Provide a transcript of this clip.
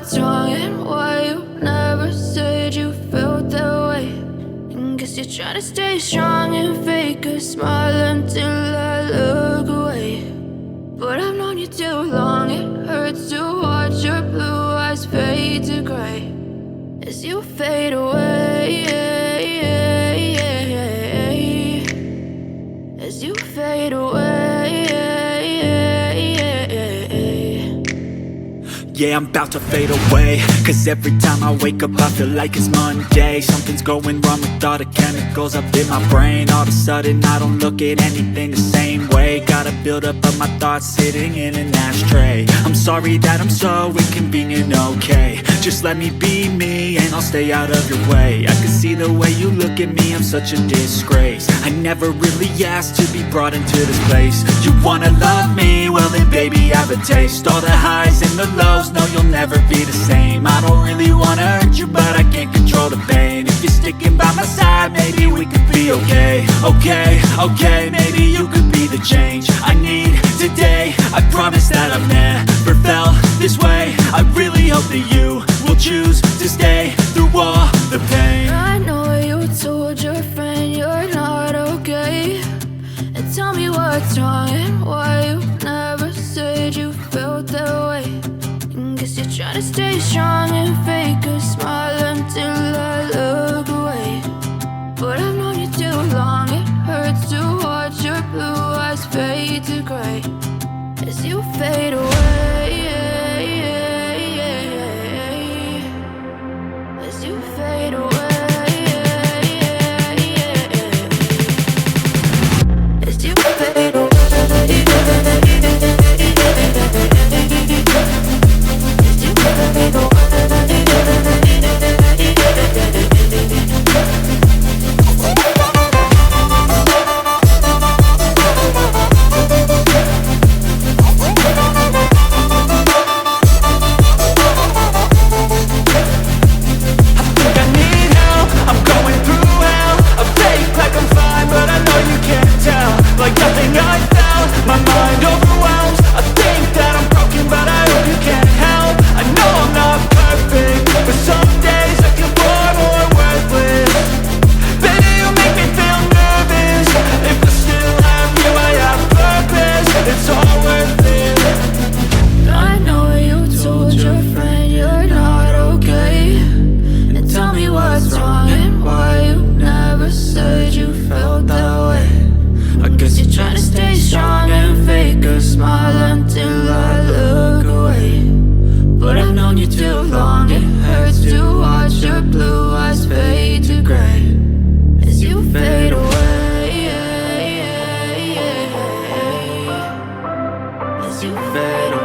what's wrong and why you never said you felt that way. And guess you're trying to stay strong and fake a smile until I look away. But I've known you too long, it hurts to watch your blue eyes fade to gray as you fade away, as you fade away. Yeah, I'm about to fade away, cause every time I wake up I feel like it's Monday. Something's going wrong with all the chemicals up in my brain. All of a sudden I don't look at anything the same way. Got a buildup of my thoughts sitting in an ashtray. I'm sorry that I'm so inconvenient, okay. Just let me be me and I'll stay out of your way. I can see the way you look at me, I'm such a disgrace. I never really asked to be brought into this place. You wanna love me? Well then baby I have a taste. All the highs and the lows, no you'll never be the same. I don't really wanna hurt you but I can't control the pain. If you're sticking by my side maybe we could be okay. Okay, maybe you could be the change I need today. I promise that I've never felt this way. I really hope that you will choose to stay through all the pain. I know you told your friend you're not okay, and tell me what's wrong and why you never said you felt that way. And guess you're trying to stay strong and fake a smile until I look away. But I've known you too long, it hurts to watch your blue eyes fade to gray as you fade away, as you fade away, as you fade away, as you fade away. Like nothing I felt, my mind overwhelms. I think that I'm broken, but I hope you can't help. I know I'm not perfect, but some days I feel far more worthless. Baby, you make me feel nervous. If I still have you, I have purpose. It's all worth it. I know you told your friend you're not okay, and tell me what's wrong and why you never said you felt that way. I guess you're trying to stay strong and fake a smile until I look away. But I've known you too long, it hurts to watch your blue eyes fade to gray as you fade away, as you fade away.